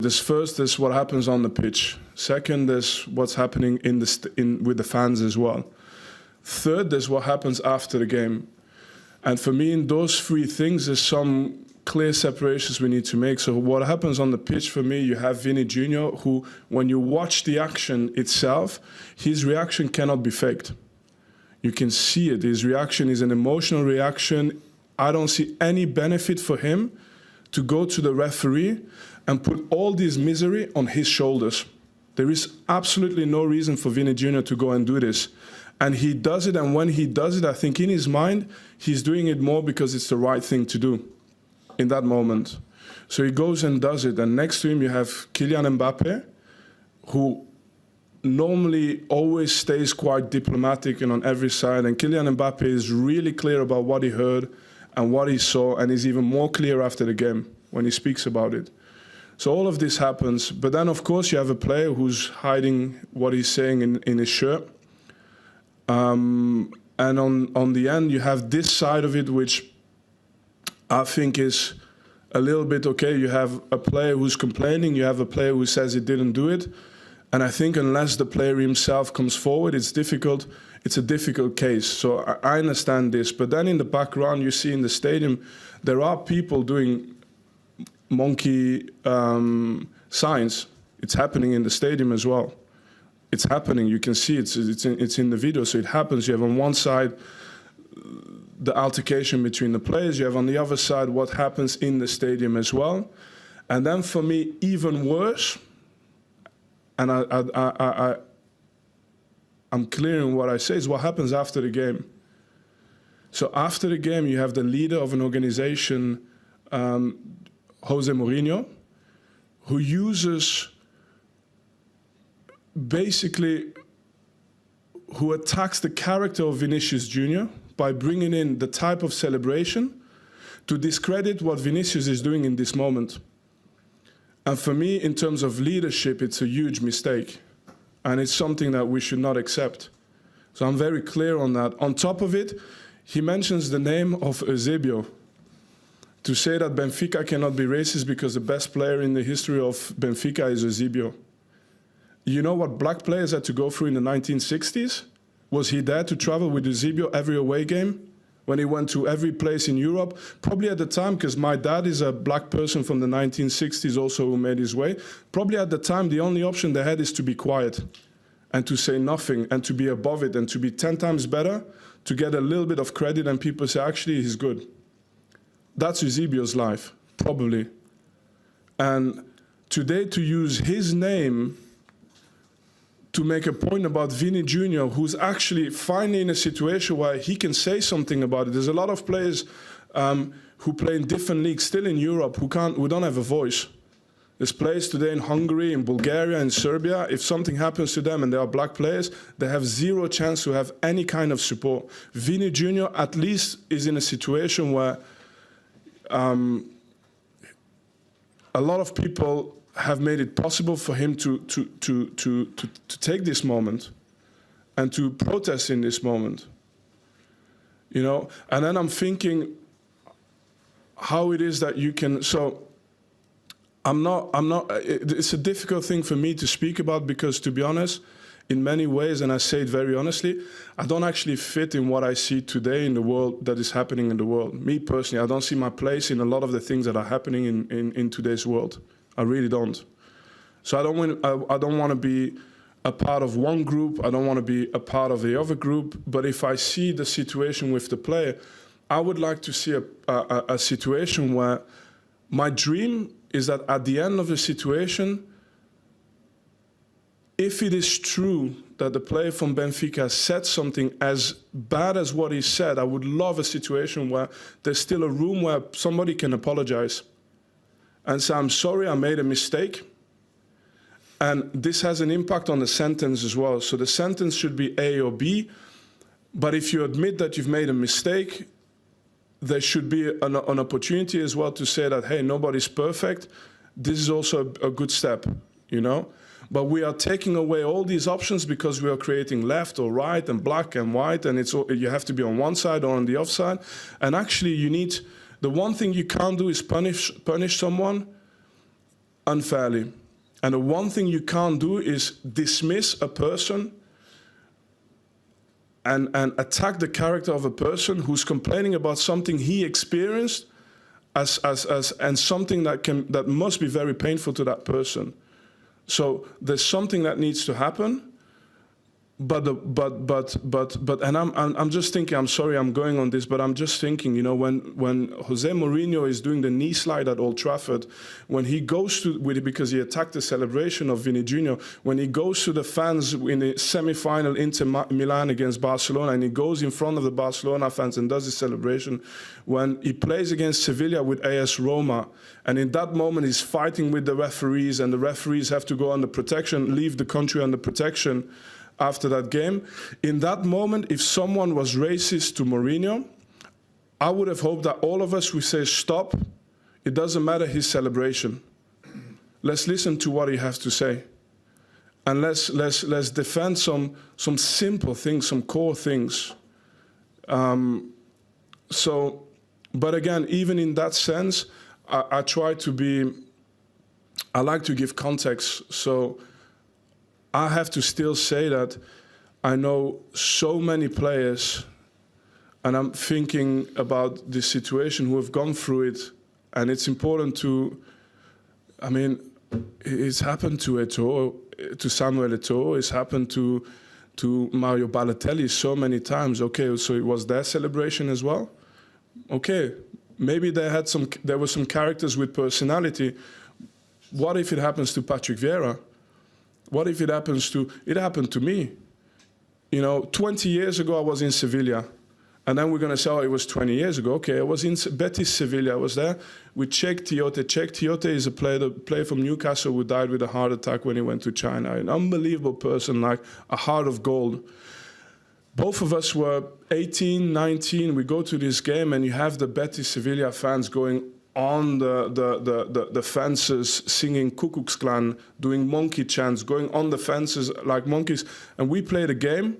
There's first, there's what happens on the pitch. Second, there's what's happening with the fans as well. Third, there's what happens after the game. And for me, in those three things, there's some clear separations we need to make. So what happens on the pitch, for me, you have Vini Jr., who, when you watch the action itself, his reaction cannot be faked. You can see it. His reaction is an emotional reaction. I don't see any benefit for him to go to the referee and put all this misery on his shoulders. There is absolutely no reason for Vini Jr. to go and do this. And he does it, and when he does it, I think in his mind, he's doing it more because it's the right thing to do in that moment. So he goes and does it, and next to him you have Kylian Mbappe, who normally always stays quite diplomatic and on every side, and Kylian Mbappe is really clear about what he heard and what he saw, and is even more clear after the game when he speaks about it. So all of this happens, but then of course you have a player who's hiding what he's saying in his shirt. And on the end, you have this side of it, which I think is a little bit okay. You have a player who's complaining, you have a player who says he didn't do it. And I think unless the player himself comes forward, it's difficult. It's a difficult case. So I understand this. But then in the background, you see in the stadium, there are people doing monkey signs. It's happening in the stadium as well. It's happening. You can see it's in the video. So it happens. You have on one side the altercation between the players. You have on the other side what happens in the stadium as well. And then for me, even worse, and I'm clear in what I say, is what happens after the game. So after the game, you have the leader of an organization, Jose Mourinho, who uses basically, who attacks the character of Vinicius Jr. by bringing in the type of celebration to discredit what Vinicius is doing in this moment. And for me, in terms of leadership, it's a huge mistake. And it's something that we should not accept. So I'm very clear on that. On top of it, he mentions the name of Eusebio. To say that Benfica cannot be racist because the best player in the history of Benfica is Eusebio. You know what black players had to go through in the 1960s? Was he there to travel with Eusebio every away game? When he went to every place in Europe? Probably at the time, because my dad is a black person from the 1960s also who made his way. Probably at the time, the only option they had is to be quiet and to say nothing and to be above it and to be 10 times better, to get a little bit of credit and people say, actually, he's good. That's Eusebio's life, probably. And today, to use his name to make a point about Vini Jr., who's actually finally in a situation where he can say something about it. There's a lot of players who play in different leagues still in Europe who don't have a voice. There's players today in Hungary, in Bulgaria, in Serbia. If something happens to them and they are black players, they have zero chance to have any kind of support. Vini Jr. at least is in a situation where a lot of people have made it possible for him to take this moment and to protest in this moment, you know. And then I'm thinking how it is that you can. So I'm not. It's a difficult thing for me to speak about because, to be honest, in many ways, and I say it very honestly, I don't actually fit in what I see today in the world that is happening in the world. Me personally, I don't see my place in a lot of the things that are happening in today's world. I really don't. So I don't want to be a part of one group. I don't want to be a part of the other group. But if I see the situation with the player, I would like to see a situation where my dream is that at the end of the situation, if it is true that the player from Benfica said something as bad as what he said, I would love a situation where there's still a room where somebody can apologize and say, I'm sorry, I made a mistake. And this has an impact on the sentence as well. So the sentence should be A or B. But if you admit that you've made a mistake, there should be an opportunity as well to say that, hey, nobody's perfect. This is also a good step, you know? But we are taking away all these options because we are creating left or right and black and white, and you have to be on one side or on the other side. And actually, the one thing you can't do is punish someone unfairly. And the one thing you can't do is dismiss a person and attack the character of a person who's complaining about something he experienced and something that must be very painful to that person. So there's something that needs to happen. But and I'm just thinking, I'm sorry I'm going on this, but I'm just thinking, you know, when Jose Mourinho is doing the knee slide at Old Trafford, when he goes to, because he attacked the celebration of Vini Jr., when he goes to the fans in the semi-final Inter Milan against Barcelona, and he goes in front of the Barcelona fans and does his celebration, when he plays against Sevilla with AS Roma, and in that moment he's fighting with the referees, and the referees have to go under protection, leave the country under protection, after that game. In that moment, if someone was racist to Mourinho, I would have hoped that all of us would say, stop, it doesn't matter his celebration. Let's listen to what he has to say. And let's defend some simple things, some core things. But again, even in that sense, I try to be, I like to give context. So I have to still say that I know so many players, and I'm thinking about this situation, who have gone through it, and it's important to, I mean, it's happened to Eto'o, to Samuel Eto'o, it's happened to Mario Balotelli so many times. Okay, so it was their celebration as well? Okay, maybe there were some characters with personality. What if it happens to Patrick Vieira? What if it happened to me? You know, 20 years ago I was in Sevilla, and then we're going to say, oh, it was 20 years ago. Okay, I was in Betis Sevilla. I was there with Cheick Tiote. Cheick Tiote is a player from Newcastle who died with a heart attack when he went to China. An unbelievable person, like a heart of gold. Both of us were 18, 19. We go to this game, and you have the Betis Sevilla fans going on the fences, singing Ku Klux Klan, doing monkey chants, going on the fences like monkeys. And we played a game.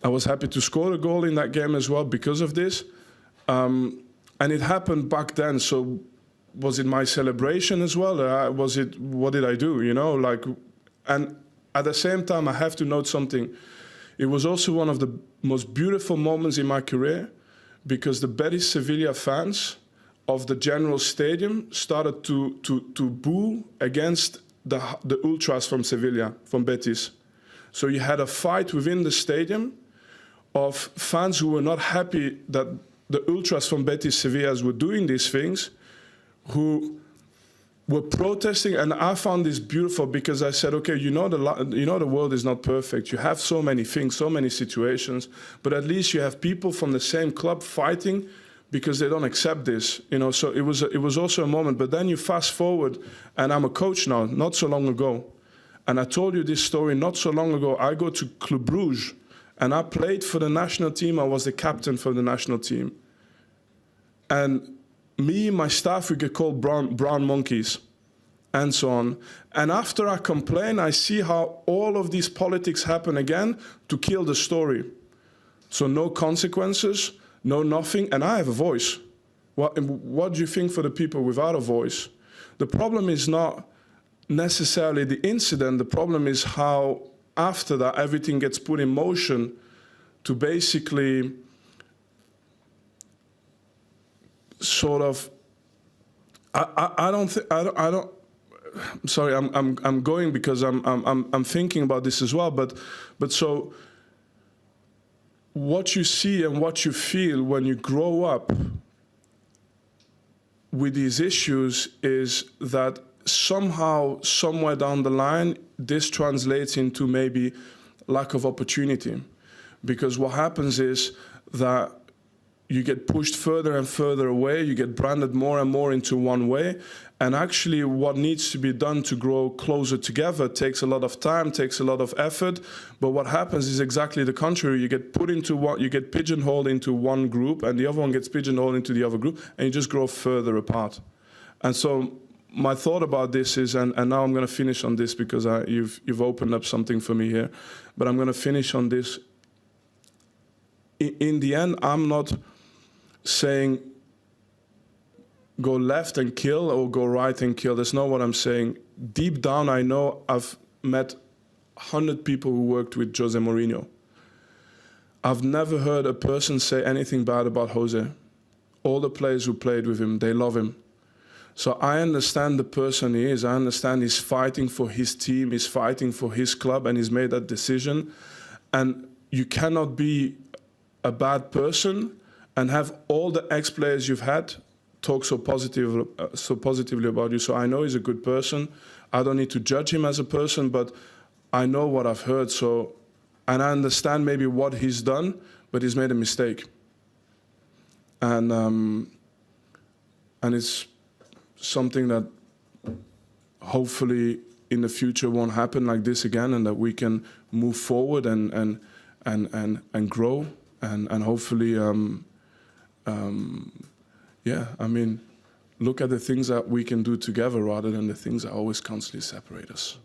I was happy to score a goal in that game as well because of this. And it happened back then. So was it my celebration as well? What did I do? You know, like, and at the same time, I have to note something. It was also one of the most beautiful moments in my career, because the Betis Sevilla fans of the General Stadium started to boo against the ultras from Sevilla, from Betis. So you had a fight within the stadium of fans who were not happy that the ultras from Betis Sevilla were doing these things, who were protesting. And I found this beautiful, because I said, okay, you know the world is not perfect. You have so many things, so many situations, but at least you have people from the same club fighting because they don't accept this, you know. So it was also a moment. But then you fast forward, and I'm a coach now, not so long ago. And I told you this story not so long ago. I go to Club Brugge, and I played for the national team. I was the captain for the national team. And me and my staff, we get called brown monkeys, and so on. And after I complain, I see how all of these politics happen again to kill the story. So no consequences, no nothing, and I have a voice. What do you think for the people without a voice? The problem is not necessarily the incident. The problem is how after that everything gets put in motion to basically sort of, I'm sorry, I'm going because I'm thinking about this as well, but so what you see and what you feel when you grow up with these issues is that somehow, somewhere down the line, this translates into maybe lack of opportunity. Because what happens is that you get pushed further and further away, you get branded more and more into one way, and actually what needs to be done to grow closer together takes a lot of time, takes a lot of effort, but what happens is exactly the contrary. You get put into one, you get pigeonholed into one group, and the other one gets pigeonholed into the other group, and you just grow further apart. And so my thought about this is, and now I'm going to finish on this because you've opened up something for me here, but I'm going to finish on this. In the end, I'm not saying go left and kill or go right and kill. That's not what I'm saying. deep down, I know I've met 100 people who worked with Jose Mourinho. I've never heard a person say anything bad about Jose. All the players who played with him, they love him. So I understand the person he is. I understand he's fighting for his team, he's fighting for his club, and he's made that decision. And you cannot be a bad person and have all the ex-players you've had talk so positively about you. So I know he's a good person. I don't need to judge him as a person, but I know what I've heard. So, and I understand maybe what he's done, but he's made a mistake. And it's something that hopefully in the future won't happen like this again, and that we can move forward and grow and hopefully yeah, I mean, look at the things that we can do together rather than the things that always constantly separate us.